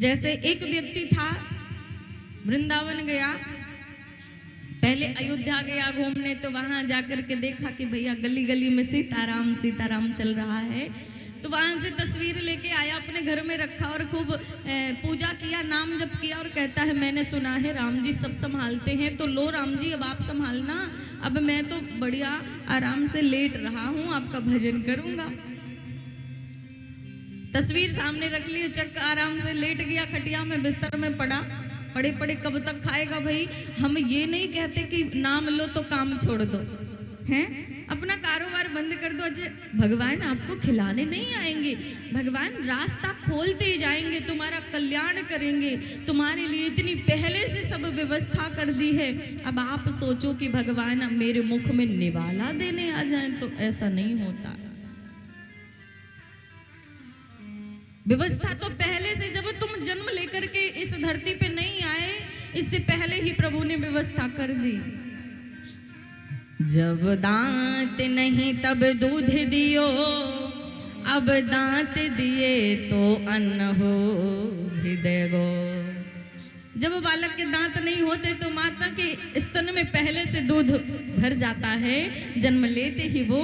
जैसे एक व्यक्ति था, वृंदावन गया, पहले अयोध्या गया घूमने, तो वहां जाकर के देखा कि भैया गली गली में सीताराम सीताराम चल रहा है। तो वहां से तस्वीर लेके आया, अपने घर में रखा और खूब पूजा किया, नाम जप किया और कहता है मैंने सुना है राम जी सब संभालते हैं, तो लो राम जी अब आप संभालना, अब मैं तो बढ़िया आराम से लेट रहा हूं, आपका भजन करूंगा। तस्वीर सामने रख ली, चक आराम से लेट गया, खटिया में बिस्तर में पड़ा, पड़े पड़े कब तक खाएगा भाई। हम ये नहीं कहते कि नाम लो तो काम छोड़ दो, हैं, अपना कारोबार बंद कर दो। अजय भगवान आपको खिलाने नहीं आएंगे, भगवान रास्ता खोलते ही जाएंगे, तुम्हारा कल्याण करेंगे, तुम्हारे लिए इतनी पहले से सब व्यवस्था कर दी है। अब आप सोचो कि भगवान मेरे मुख में निवाला देने आ जाए, तो ऐसा नहीं होता। व्यवस्था तो पहले से, जब तुम जन्म लेकर के इस धरती पे नहीं आए, इससे पहले ही प्रभु ने व्यवस्था कर दी। जब दांत नहीं तब दूध दियो, अब दांत दिए तो अन्न हो हृदय गो। जब बालक के दांत नहीं होते तो माता के स्तन में पहले से दूध भर जाता है, जन्म लेते ही वो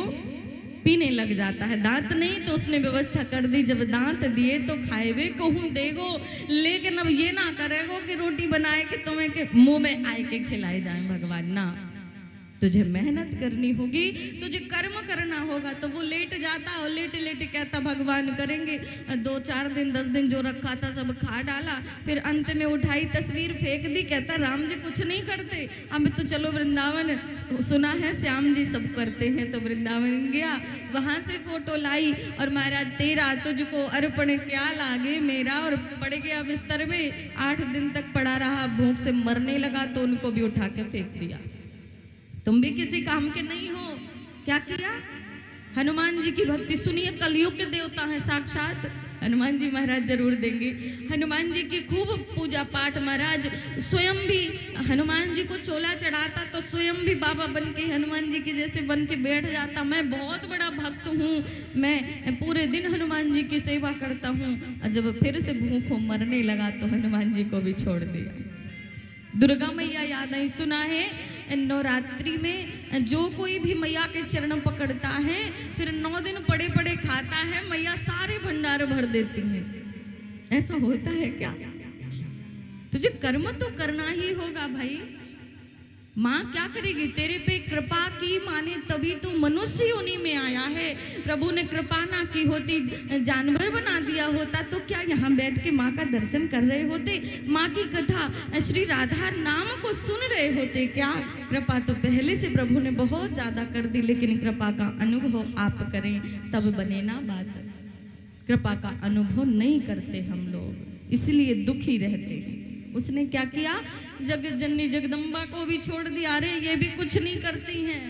पीने लग जाता है। दांत नहीं तो उसने व्यवस्था कर दी, जब दांत दिए तो खाएबे कहूँ देगो। लेकिन अब ये ना करेगो कि रोटी बनाए कि तुम्हें के मुंह में आए के खिलाए जाए भगवान, ना, तुझे मेहनत करनी होगी, तुझे कर्म करना होगा। तो वो लेट जाता और लेट लेट कहता भगवान करेंगे। 2-4 दिन 10 दिन जो रखा था सब खा डाला, फिर अंत में उठाई तस्वीर फेंक दी, कहता राम जी कुछ नहीं करते, अब तो चलो वृंदावन, सुना है श्याम जी सब करते हैं। तो वृंदावन गया, वहां से फोटो लाई और महाराज तेरा तुझको अर्पण क्या लागे मेरा, और पड़ गया बिस्तर में, 8 दिन तक पड़ा रहा, भूख से मरने लगा, तो उनको भी उठा के फेंक दिया। तुम भी किसी काम के नहीं हो। क्या किया? हनुमान जी की भक्ति सुनिए, कलयुग के देवता हैं साक्षात हनुमान जी महाराज, जरूर देंगे। हनुमान जी की खूब पूजा पाठ, महाराज स्वयं भी हनुमान जी को चोला चढ़ाता तो स्वयं भी बाबा बन के हनुमान जी के जैसे बन के बैठ जाता, मैं बहुत बड़ा भक्त हूँ, मैं पूरे दिन हनुमान जी की सेवा करता हूँ। और जब फिर से भूखों मरने लगा तो हनुमान जी को भी छोड़ दिया। दुर्गा मैया याद आई, सुना है नवरात्रि में जो कोई भी मैया के चरण पकड़ता है, फिर 9 दिन पड़े पड़े खाता है, मैया सारे भंडार भर देती हैं। ऐसा होता है क्या? तुझे कर्म तो करना ही होगा भाई। माँ क्या करेगी? तेरे पे कृपा की माने तभी तो मनुष्य योनि में आया है। प्रभु ने कृपा ना की होती, जानवर बना दिया होता, तो क्या यहाँ बैठ के माँ का दर्शन कर रहे होते, माँ की कथा श्री राधा नाम को सुन रहे होते क्या? कृपा तो पहले से प्रभु ने बहुत ज्यादा कर दी, लेकिन कृपा का अनुभव आप करें तब बने ना बात। कृपा का अनुभव नहीं करते हम लोग, इसलिए दुखी रहते हैं। उसने क्या किया? जगत जननी जगदम्बा को भी छोड़ दिया, अरे ये भी कुछ नहीं करती हैं।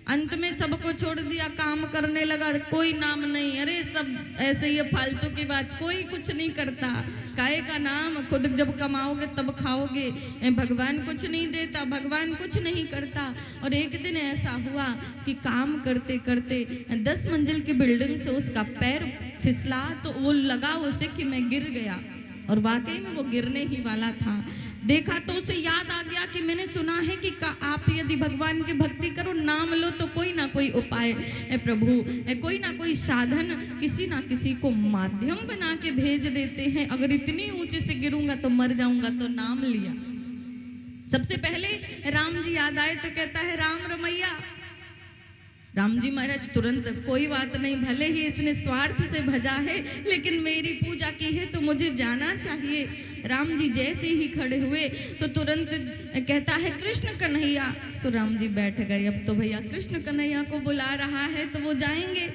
अंत में सबको छोड़ दिया, काम करने लगा, कोई नाम नहीं, अरे सब ऐसे ही फालतू की बात, कोई कुछ नहीं करता। काहे का नाम? खुद जब कमाओगे तब खाओगे, भगवान कुछ नहीं देता, भगवान कुछ नहीं करता। और एक दिन ऐसा हुआ कि काम करते करते 10 मंजिल की बिल्डिंग से उसका पैर फिसला, तो वो लगा उसे कि मैं गिर गया, और वाकई में वो गिरने ही वाला था। देखा तो उसे याद आ गया कि मैंने सुना है कि आप यदि भगवान की भक्ति करो, नाम लो, तो कोई ना कोई उपाय प्रभु, कोई ना कोई साधन किसी ना किसी को माध्यम बना के भेज देते हैं। अगर इतनी ऊंचे से गिरूंगा तो मर जाऊंगा, तो नाम लिया। सबसे पहले राम जी याद आए तो कहता है राम रमैया। राम जी महाराज तुरंत, कोई बात नहीं, भले ही इसने स्वार्थ से भजा है, लेकिन मेरी पूजा की है तो मुझे जाना चाहिए। राम जी जैसे ही खड़े हुए तो तुरंत कहता है कृष्ण कन्हैया। सो राम जी बैठ गए, अब तो भैया कृष्ण कन्हैया को बुला रहा है तो वो जाएंगे।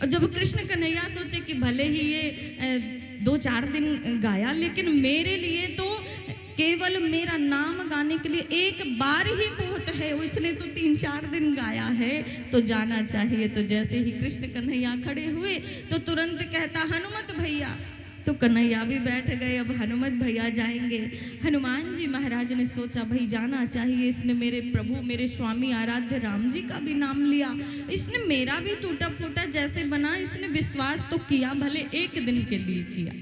और जब कृष्ण कन्हैया सोचे कि भले ही ये 2-4 दिन गाया, लेकिन मेरे लिए तो केवल मेरा नाम गाने के लिए एक बार ही बहुत है, उसने तो 3-4 दिन गाया है, तो जाना चाहिए। तो जैसे ही कृष्ण कन्हैया खड़े हुए तो तुरंत कहता हनुमत भैया। तो कन्हैया भी बैठ गए, अब हनुमत भैया जाएंगे। हनुमान जी महाराज ने सोचा भाई जाना चाहिए, इसने मेरे प्रभु मेरे स्वामी आराध्य राम जी का भी नाम लिया, इसने मेरा भी टूटा फूटा जैसे बना, इसने विश्वास तो किया, भले एक दिन के लिए किया।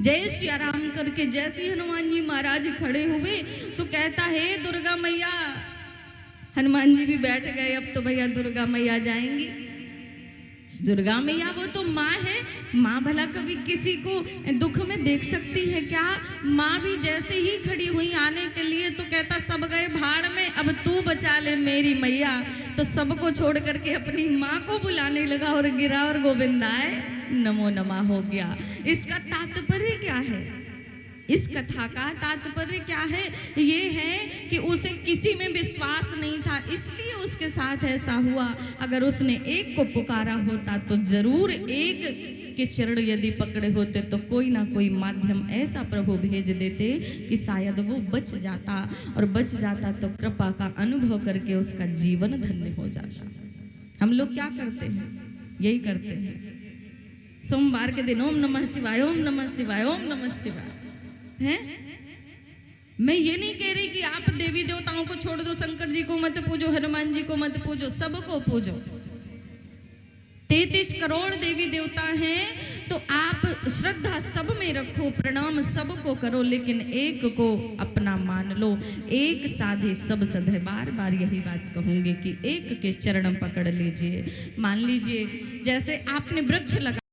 जय सिया राम करके जैसे ही हनुमान जी महाराज खड़े हुए सो कहता है दुर्गा मैया। हनुमान जी भी बैठ गए, अब तो भैया दुर्गा मैया जाएंगी। दुर्गा मैया वो तो माँ है, माँ भला कभी किसी को दुख में देख सकती है क्या? माँ भी जैसे ही खड़ी हुई आने के लिए तो कहता सब गए भाड़ में, अब तू बचा ले मेरी मैया। तो सबको छोड़ करके अपनी माँ को बुलाने लगा और गिरा और गोविंदाय नमो नमः हो गया। इसका तात्पर्य क्या है? इस कथा का तात्पर्य क्या है? ये है कि उसे किसी में विश्वास नहीं था, इसलिए उसके साथ ऐसा हुआ। अगर उसने एक को पुकारा होता तो जरूर एक के चरण यदि पकड़े होते तो कोई ना कोई माध्यम ऐसा प्रभु भेज देते कि शायद वो बच जाता, और बच जाता तो कृपा का अनुभव करके उसका जीवन धन्य हो जाता। हम लोग क्या करते हैं? यही करते हैं। सोमवार के दिन ओम नमः शिवाय, ओम नमः शिवाय, ओम नमः शिवाय हैं? मैं ये नहीं कह रही कि आप देवी देवताओं को छोड़ दो, शंकर जी को मत पूजो, हनुमान जी को मत पूजो, सबको पूजो। 33 करोड़ देवी देवता हैं तो आप श्रद्धा सब में रखो, प्रणाम सबको करो, लेकिन एक को अपना मान लो। एक साधे सब सधे, बार बार यही बात कहूंगी कि एक के चरण पकड़ लीजिए। मान लीजिए जैसे आपने वृक्ष लगा